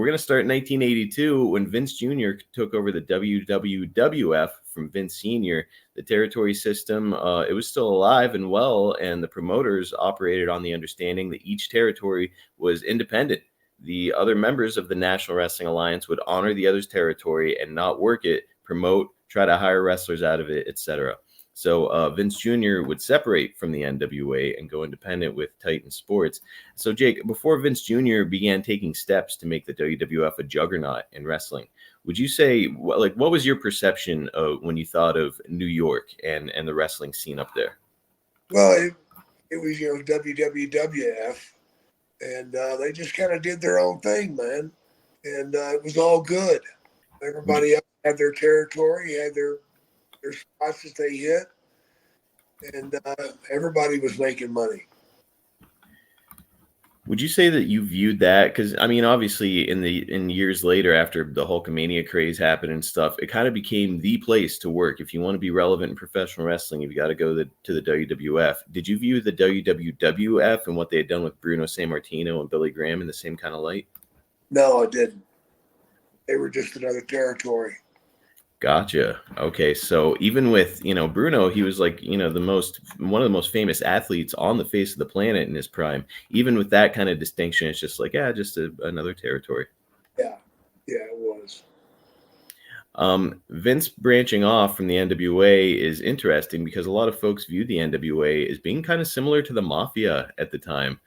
we're going to start in 1982 when Vince Jr. took over the WWF from Vince Sr. The territory system, it was still alive and well, and the promoters operated on the understanding that each territory was independent. The other members of the National Wrestling Alliance would honor the other's territory and not work it, promote, try to hire wrestlers out of it, etc. So Vince Jr. would separate from the NWA and go independent with Titan Sports. So, Jake, before Vince Jr. began taking steps to make the WWF a juggernaut in wrestling, would you say, what was your perception of when you thought of New York and the wrestling scene up there? Well, it was, WWF, and they just kind of did their own thing, man. And it was all good. Everybody else had their territory, had their spots that they hit, and everybody was making money. Would you say that you viewed that? Because I mean, obviously, in years later, after the Hulkamania craze happened and stuff, it kind of became the place to work. If you want to be relevant in professional wrestling, you've got to go to the WWF. Did you view the WWF and what they had done with Bruno Sammartino and Billy Graham in the same kind of light? No, I didn't. They were just another territory. Gotcha. Okay, so even with Bruno, he was like one of the most famous athletes on the face of the planet in his prime. Even with that kind of distinction, it's just like just another territory. Yeah, it was. Vince branching off from the NWA is interesting because a lot of folks view the NWA as being kind of similar to the Mafia at the time.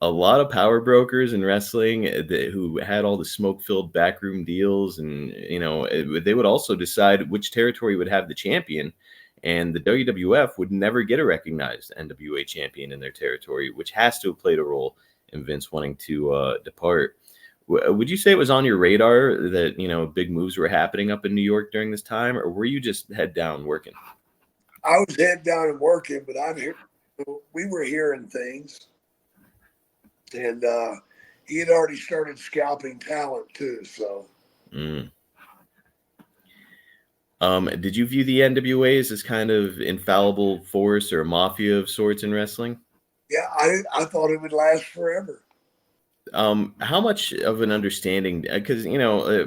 A lot of power brokers in wrestling who had all the smoke-filled backroom deals, and they would also decide which territory would have the champion, and the WWF would never get a recognized NWA champion in their territory, which has to have played a role in Vince wanting to depart. Would you say it was on your radar that big moves were happening up in New York during this time, or were you just head down working? I was head down and working, but we were hearing things. And he had already started scalping talent too. So, did you view the NWA as this kind of infallible force or a mafia of sorts in wrestling? Yeah, I thought it would last forever. How much of an understanding? Because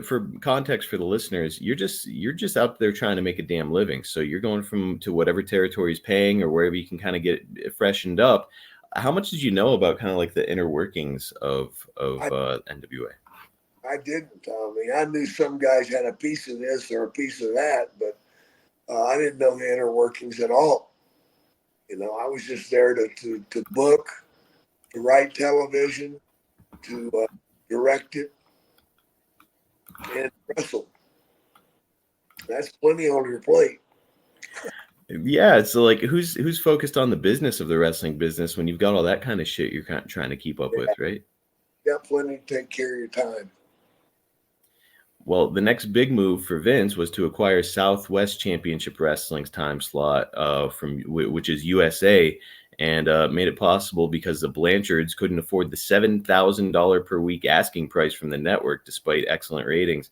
for context for the listeners, you're just out there trying to make a damn living. So you're going to whatever territory is paying or wherever you can kind of get freshened up. How much did you know about kind of like the inner workings of NWA? I didn't. I knew some guys had a piece of this or a piece of that, but I didn't know the inner workings at all. I was just there to book, to write television, to direct it, and wrestle. That's plenty on your plate. Yeah, so like who's focused on the business of the wrestling business when you've got all that kind of shit you're kind of trying to keep up with, right? You got plenty to take care of your time. Well, the next big move for Vince was to acquire Southwest Championship Wrestling's time slot which is USA, and made it possible because the Blanchards couldn't afford the $7,000 per week asking price from the network despite excellent ratings.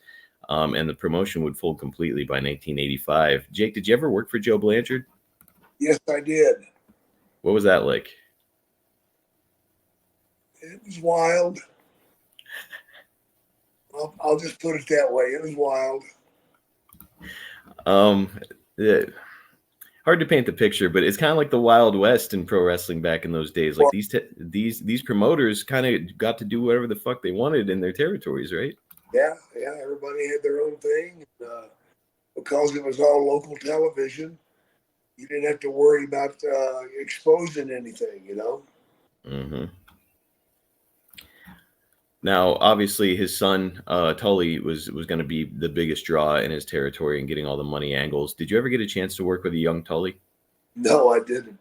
And the promotion would fold completely by 1985. Jake, did you ever work for Joe Blanchard? Yes, I did. What was that like? It was wild. I'll just put it that way. It was wild. Hard to paint the picture, but it's kind of like the Wild West in pro wrestling back in those days. Like these promoters kind of got to do whatever the fuck they wanted in their territories, right? Yeah. Everybody had their own thing. Because it was all local television, you didn't have to worry about exposing anything, Mm-hmm. Now, obviously, his son, Tully, was going to be the biggest draw in his territory and getting all the money angles. Did you ever get a chance to work with a young Tully? No, I didn't.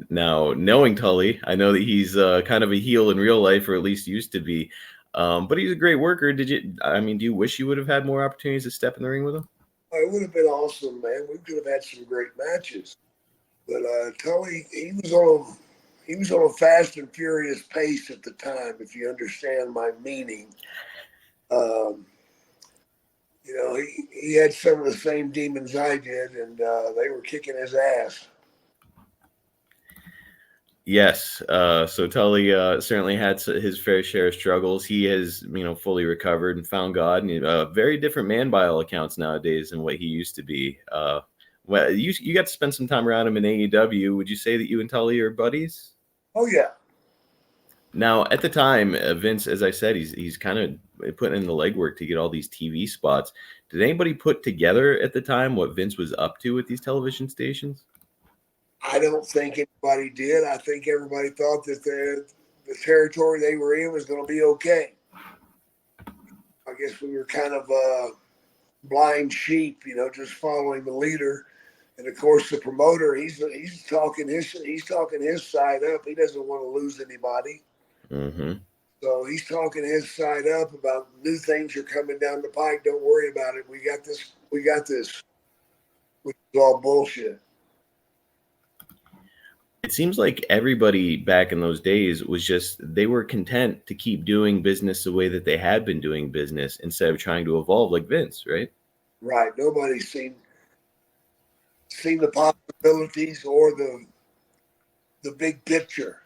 Now, knowing Tully, I know that he's kind of a heel in real life, or at least used to be. But he's a great worker. Do you wish you would have had more opportunities to step in the ring with him? It would have been awesome, man. We could have had some great matches. But Tully, he was on a fast and furious pace at the time, if you understand my meaning. He had some of the same demons I did, and they were kicking his ass. Yes. So Tully certainly had his fair share of struggles. He has, fully recovered and found God, and a very different man by all accounts nowadays than what he used to be. Well, you got to spend some time around him in AEW. Would you say that you and Tully are buddies? Oh yeah. Now, at the time, Vince, as I said, he's kind of putting in the legwork to get all these TV spots. Did anybody put together at the time what Vince was up to with these television stations? I don't think anybody did. I think everybody thought that the territory they were in was going to be okay. I guess we were kind of blind sheep, just following the leader. And of course, the promoter, he's talking his side up. He doesn't want to lose anybody. Mm-hmm. So he's talking his side up about new things are coming down the pike. Don't worry about it. We got this. We got this. Which is all bullshit. It seems like everybody back in those days was they were content to keep doing business the way that they had been doing business instead of trying to evolve like Vince, right? Right. Nobody's seen the possibilities or the big picture.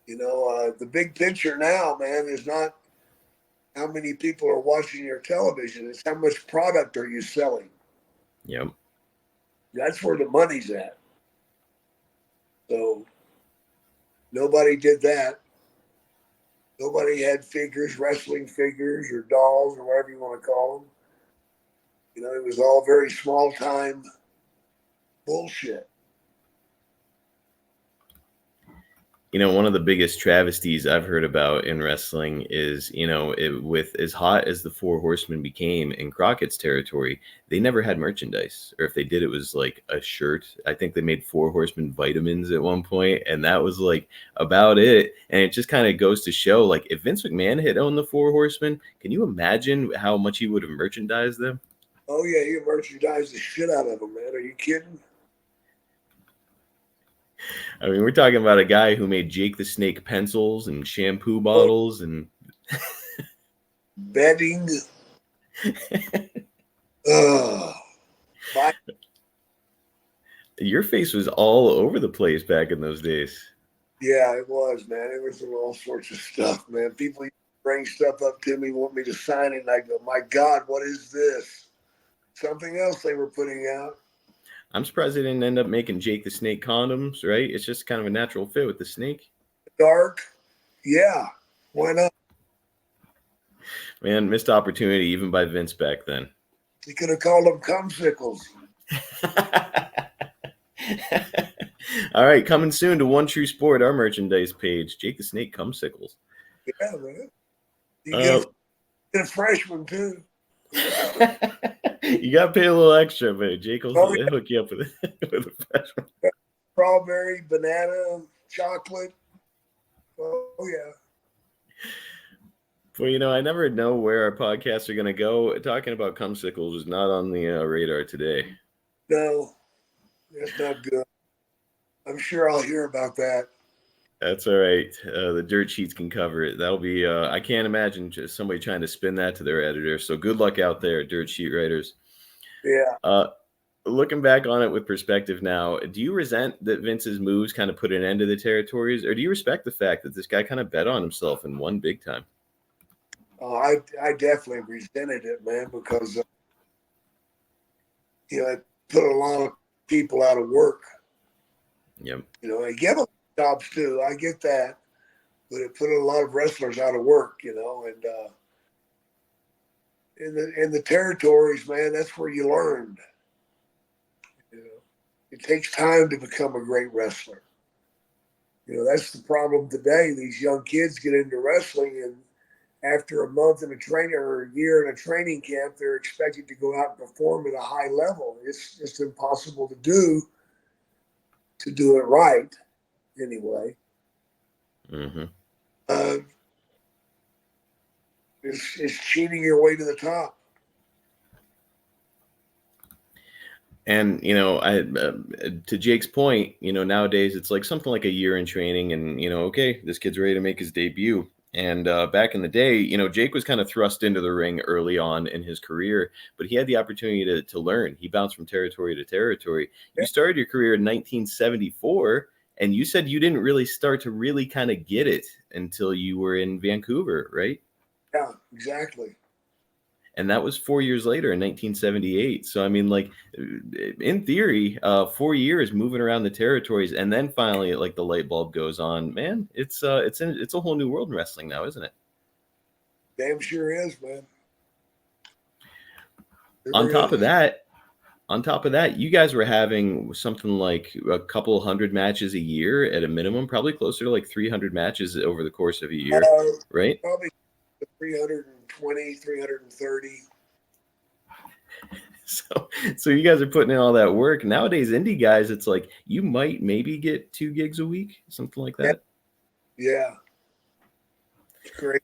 The big picture now, man, is not how many people are watching your television. It's how much product are you selling. Yep. That's where the money's at. So nobody did that. Nobody had figures, wrestling figures or dolls or whatever you want to call them. It was all very small time bullshit. One of the biggest travesties I've heard about in wrestling is, with as hot as the Four Horsemen became in Crockett's territory, they never had merchandise. Or if they did, it was like a shirt. I think they made Four Horsemen vitamins at one point, and that was like about it. And it just kind of goes to show, like, if Vince McMahon had owned the Four Horsemen, can you imagine how much he would have merchandised them? Oh, yeah, he merchandised the shit out of them, man. Are you kidding? I mean, we're talking about a guy who made Jake the Snake pencils and shampoo bottles and bedding. Your face was all over the place back in those days. Yeah, it was, man. It was all sorts of stuff, man. People bring stuff up to me, want me to sign it, and I go, my God, what is this? Something else they were putting out. I'm surprised they didn't end up making Jake the Snake condoms, right? It's just kind of a natural fit with the snake. Dark. Yeah. Why not? Man, missed opportunity even by Vince back then. You could have called them cumsicles. All right, coming soon to One True Sport, our merchandise page. Jake the Snake cumsicles. Yeah, man. You get a freshman, too. You got to pay a little extra, but Jake will hook you up with a freshman. Strawberry, banana, chocolate. Oh, yeah. Well, I never know where our podcasts are going to go. Talking about cumsicles is not on the radar today. No, that's not good. I'm sure I'll hear about that. That's all right. The dirt sheets can cover it. That'll be, I can't imagine just somebody trying to spin that to their editor. So good luck out there, dirt sheet writers. Yeah. Looking back on it with perspective now, do you resent that Vince's moves kind of put an end to the territories, or do you respect the fact that this guy kind of bet on himself and won big time? I definitely resented it, man, because it put a lot of people out of work. Yep. They give them jobs too. I get that, but it put a lot of wrestlers out of work. And in the territories, man, that's where you learned. It takes time to become a great wrestler. That's the problem today. These young kids get into wrestling, and after a month in a training or a year in a training camp, they're expected to go out and perform at a high level. It's just impossible to do it right anyway. Mm-hmm. It's cheating your way to the top. And, to Jake's point, nowadays it's like something like a year in training and, okay, this kid's ready to make his debut. And back in the day, Jake was kind of thrust into the ring early on in his career, but he had the opportunity to learn. He bounced from territory to territory. You started your career in 1974, And you said you didn't really start to really kind of get it until you were in Vancouver, right? Yeah, exactly. And that was 4 years later in 1978. So I mean, like, in theory, 4 years moving around the territories, and then finally, like, the light bulb goes on. Man, it's a whole new world in wrestling now, isn't it? Damn sure is, man. On Sure top of is. that, you guys were having something like a couple hundred matches a year at a minimum, probably closer to like 300 matches over the course of a year, right? Probably 320, 330. So you guys are putting in all that work. Nowadays, indie guys, it's like you might maybe get 2 gigs a week, something like that. Yeah. It's great.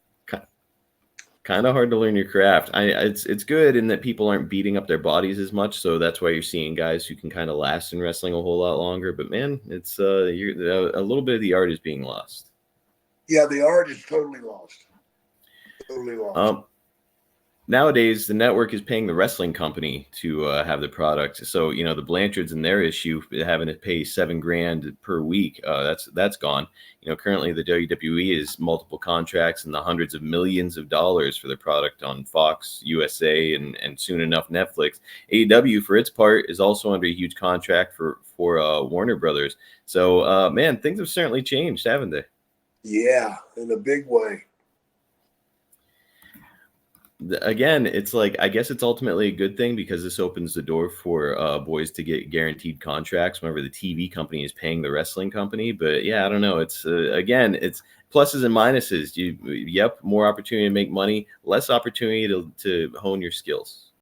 Kind of hard to learn your craft. It's good in that people aren't beating up their bodies as much, so that's why you're seeing guys who can kind of last in wrestling a whole lot longer. But man, it's a little bit of the art is being lost. Yeah, the art is totally lost. Totally lost. Nowadays, the network is paying the wrestling company to have the product. So the Blanchards and their issue having to pay $7,000 per week. That's gone. Currently the WWE is multiple contracts and the hundreds of millions of dollars for their product on Fox, USA, and soon enough Netflix. AEW, for its part, is also under a huge contract for Warner Brothers. So man, things have certainly changed, haven't they? Yeah, in a big way. Again, it's like, I guess it's ultimately a good thing because this opens the door for boys to get guaranteed contracts whenever the TV company is paying the wrestling company. But yeah, I don't know. It's again, it's pluses and minuses. More opportunity to make money, less opportunity to hone your skills.